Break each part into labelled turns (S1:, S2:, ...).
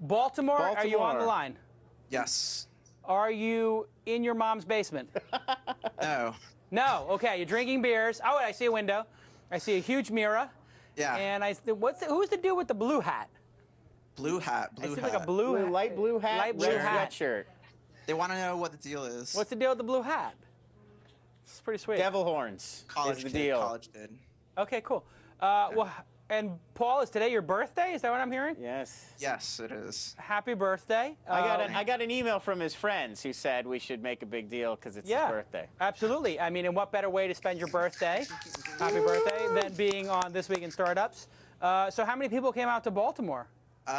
S1: Baltimore, are you on the line?
S2: Yes.
S1: Are you in your mom's basement?
S2: No.
S1: No. Okay, you're drinking beers. Oh, I see a window. I see a huge mirror.
S2: Yeah.
S1: And who's the dude with the blue hat?
S2: Blue hat.
S1: I see like a
S3: light blue hat,
S1: light blue hat.
S3: sweatshirt.
S2: They want to know what the deal is.
S1: What's the deal with the blue hat? It's pretty sweet.
S3: Devil horns
S2: college
S3: is the
S2: kid,
S3: deal.
S2: College kid.
S1: Okay, cool. Well, and Paul, is today your birthday? Is that what I'm hearing?
S3: Yes.
S2: Yes, it is.
S1: Happy birthday.
S3: I got an email from his friends who said we should make a big deal because it's his birthday.
S1: Absolutely. I mean, and what better way to spend your birthday, happy birthday, than being on This Week in Startups? So how many people came out to Baltimore?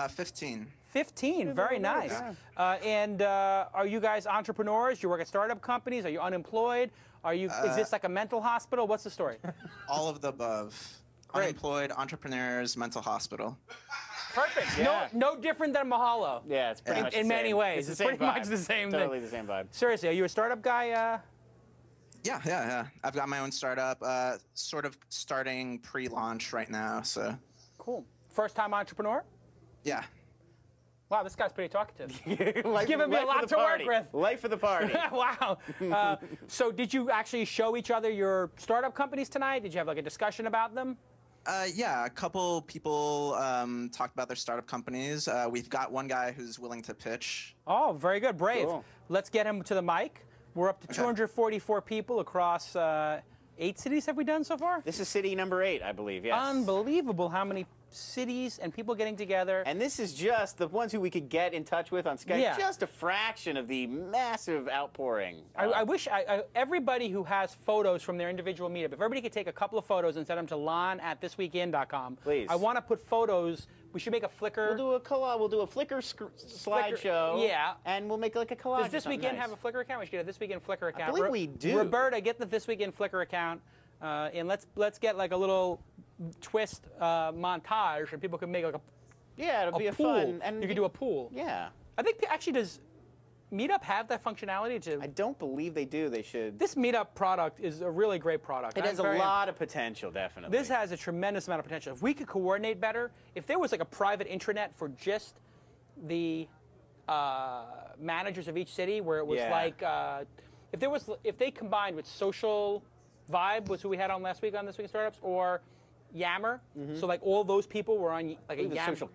S2: 15.
S1: 15, very nice. Yeah. Are you guys entrepreneurs? You work at startup companies? Are you unemployed? Is this like a mental hospital? What's the story?
S2: All of the above. Great. Unemployed, entrepreneurs, mental hospital.
S1: Perfect.
S3: Yeah.
S1: No different than Mahalo.
S3: Yeah, it's pretty much
S1: in many ways.
S3: It's
S1: pretty much the same thing.
S3: Totally the same vibe.
S1: Seriously, are you a startup guy?
S2: Yeah. I've got my own startup, sort of starting pre-launch right now. So.
S1: Cool. First-time entrepreneur?
S2: Yeah.
S1: Wow, this guy's pretty talkative.
S3: Life,
S1: giving me a lot to work with.
S3: Life of the party.
S1: Wow. So did you actually show each other your startup companies tonight? Did you have like a discussion about them?
S2: Yeah, a couple people talked about their startup companies. We've got one guy who's willing to pitch.
S1: Oh, very good. Brave.
S3: Cool.
S1: Let's get him to the mic. We're up to 244 people across 8 cities have we done so far?
S3: This is city number 8, I believe, yes.
S1: Unbelievable how many cities and people getting together.
S3: And this is just the ones who we could get in touch with on Skype, just a fraction of the massive outpouring.
S1: I wish everybody who has photos from their individual meetup, if everybody could take a couple of photos and send them to lon@thisweekend.com.
S3: Please.
S1: I want to put photos. We should make a Flickr.
S3: We'll do a collage. We'll do a Flickr slideshow.
S1: Yeah.
S3: And we'll make like a collage.
S1: Does This Weekend have a Flickr account? We should get a This Weekend Flickr account.
S3: I believe we do.
S1: Roberta, get the This Weekend Flickr account, and let's get like a little twist montage, and people can make like
S3: it'll be a
S1: pool.
S3: fun. And
S1: you could do a pool.
S3: Yeah.
S1: I think actually does Meetup have that functionality to?
S3: I don't believe they do. They should.
S1: This Meetup product is a really great product.
S3: It has a lot of potential, definitely.
S1: This has a tremendous amount of potential. If we could coordinate better, if there was like a private intranet for just the managers of each city, where it was like, if they combined with Social Vibe, was who we had on last week on This Week in Startups, or Yammer, so like all those people were on like a Yammer, social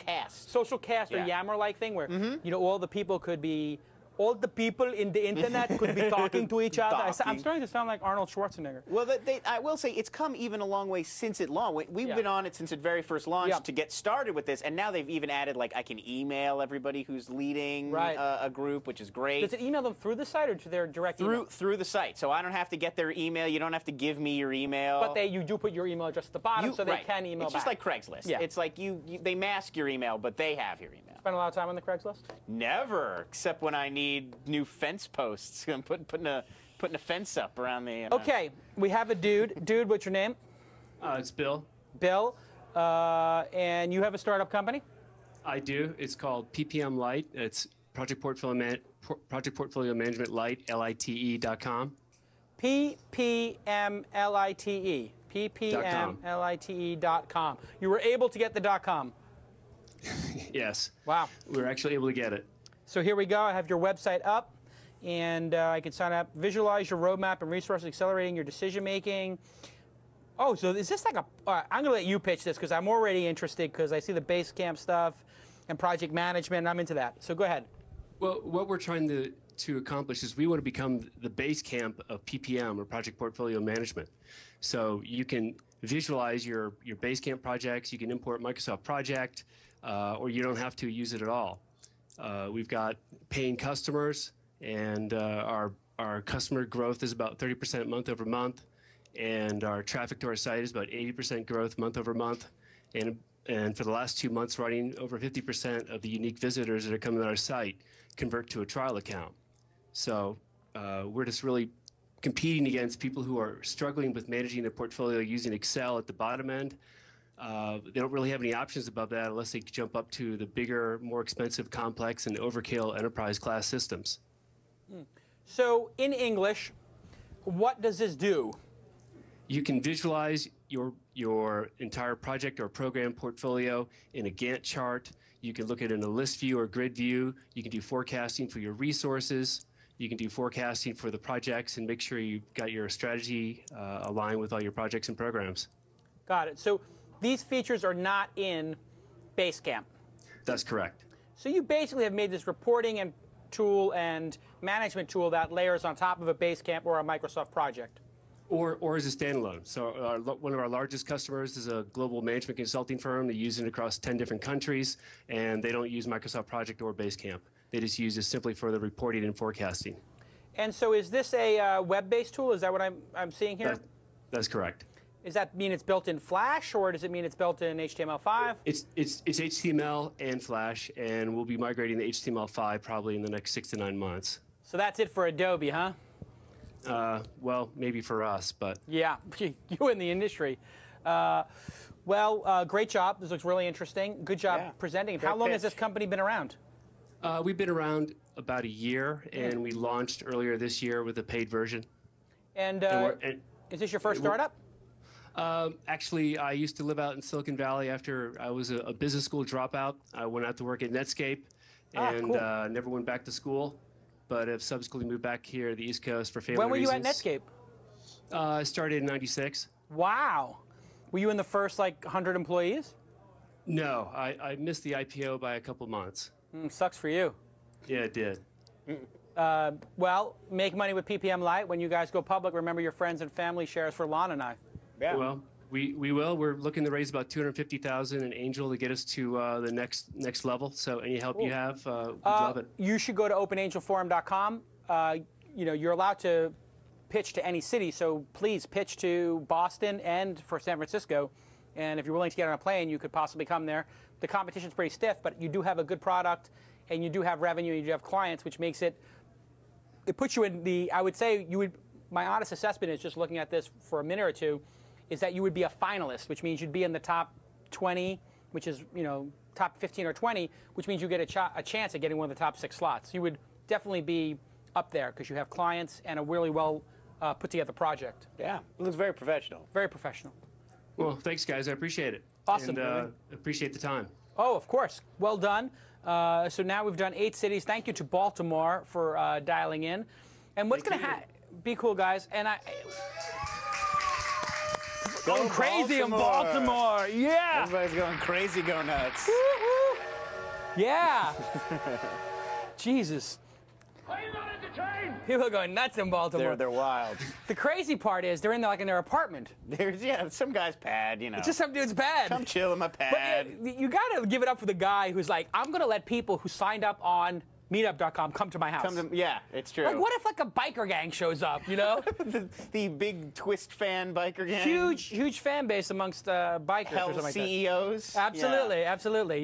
S1: cast or Yammer-like thing, where you know all the people could be. All the people in the internet could be talking to each other. I'm starting to sound like Arnold Schwarzenegger.
S3: Well, I will say it's come even a long way since it launched. We've been on it since it very first launched to get started with this, and now they've even added like I can email everybody who's leading a group, which is great.
S1: Does it email them through the site or to their direct email?
S3: Through the site, so I don't have to get their email. You don't have to give me your email.
S1: But you do put your email address at the bottom, so they can email
S3: back. It's just like Craigslist.
S1: Yeah.
S3: It's like they mask your email, but they have your email.
S1: Spend a lot of time on the Craigslist?
S3: Never, except when I need new fence posts. I'm putting a fence up around the.
S1: Okay, we have a dude. Dude, what's your name?
S4: It's Bill.
S1: Bill, and you have a startup company?
S4: I do. It's called PPM Lite. It's Project Portfolio Management Lite, LITE.com.
S1: PPMLITE. PPMLITE.com. You were able to get the .com.
S4: Yes.
S1: Wow.
S4: We were actually able to get it. So
S1: here we go. I have your website up, and I can sign up. Visualize your roadmap and resources, accelerating your decision making. Oh, so is this like a? I'm going to let you pitch this because I'm already interested because I see the Basecamp stuff and project management. And I'm into that. So go ahead.
S4: Well, what we're trying to accomplish is we want to become the Basecamp of PPM, or Project Portfolio Management. So you can visualize your Basecamp projects. You can import Microsoft Project, or you don't have to use it at all. We've got paying customers, and our customer growth is about 30% month over month, and our traffic to our site is about 80% growth month over month, and for the last 2 months running, over 50% of the unique visitors that are coming to our site convert to a trial account. So we're just really competing against people who are struggling with managing their portfolio using Excel at the bottom end. They don't really have any options above that unless they jump up to the bigger, more expensive, complex, and overkill enterprise class systems.
S1: So in English, what does this do?
S4: You can visualize your entire project or program portfolio in a Gantt chart. You can look at it in a list view or grid view. You can do forecasting for your resources. You can do forecasting for the projects and make sure you've got your strategy aligned with all your projects and programs.
S1: Got it. So these features are not in Basecamp.
S4: That's correct.
S1: So you basically have made this reporting and tool and management tool that layers on top of a Basecamp or a Microsoft project.
S4: Or as a standalone. So one of our largest customers is a global management consulting firm. They use it across 10 different countries, and they don't use Microsoft Project or Basecamp. They just use it simply for the reporting and forecasting.
S1: And so is this a web-based tool? Is that what I'm seeing here?
S4: That's correct.
S1: Does that mean it's built in Flash, or does it mean it's built in HTML5?
S4: It's HTML and Flash, and we'll be migrating to HTML5 probably in the next 6 to 9 months.
S1: So that's it for Adobe, huh?
S4: Well, maybe for us, but...
S1: Yeah, you in the industry. Great job. This looks really interesting. Good job presenting. How long has this company been around?
S4: We've been around about a year, and we launched earlier this year with a paid version.
S1: And is this your first startup?
S4: Actually, I used to live out in Silicon Valley after I was a business school dropout. I went out to work at Netscape and never went back to school, but have subsequently moved back here to the East Coast for family reasons.
S1: When were you at Netscape?
S4: I started in '96.
S1: Wow. Were you in the first, 100 employees?
S4: No, I missed the IPO by a couple months.
S1: Sucks for you.
S4: Yeah, it did.
S1: Well, make money with PPM Lite. When you guys go public, remember your friends and family shares for Lon and I.
S3: Yeah.
S4: Well, we will. We're looking to raise about $250,000 in Angel to get us to the next level. So any help you have, we'd love it.
S1: You should go to openangelforum.com. You're allowed to pitch to any city, so please pitch to Boston and for San Francisco. And if you're willing to get on a plane, you could possibly come there. The competition's pretty stiff, but you do have a good product, and you do have revenue, and you do have clients, which makes it puts you in the, I would say, my honest assessment is just looking at this for a minute or two, is that you would be a finalist, which means you'd be in the top 20, which is, top 15 or 20, which means you get a chance at getting one of the top 6 slots. You would definitely be up there because you have clients and a really well put together project.
S3: Yeah, it looks very professional.
S1: Very professional.
S4: Well, thanks, guys. I appreciate it.
S1: Awesome.
S4: And appreciate the time.
S1: Oh, of course. Well done. So now we've done 8 cities. Thank you to Baltimore for dialing in. And what's going to be cool, guys, and going crazy in Baltimore. Yeah.
S3: Everybody's going crazy, go nuts.
S1: Woo-hoo. Yeah. Jesus.
S5: Are you not entertained?
S1: People are going nuts in Baltimore.
S3: They're wild.
S1: The crazy part is they're in their apartment.
S3: There's some guy's pad,
S1: It's just some dude's pad.
S3: Come chill in my pad.
S1: But you got to give it up for the guy who's like, I'm going to let people who signed up on meetup.com come to my house.
S3: Yeah, it's true.
S1: Like, what if a biker gang shows up,
S3: the big Twist fan biker gang.
S1: Huge fan base amongst bikers.
S3: Hell
S1: or something
S3: CEOs.
S1: Like that. Absolutely, absolutely.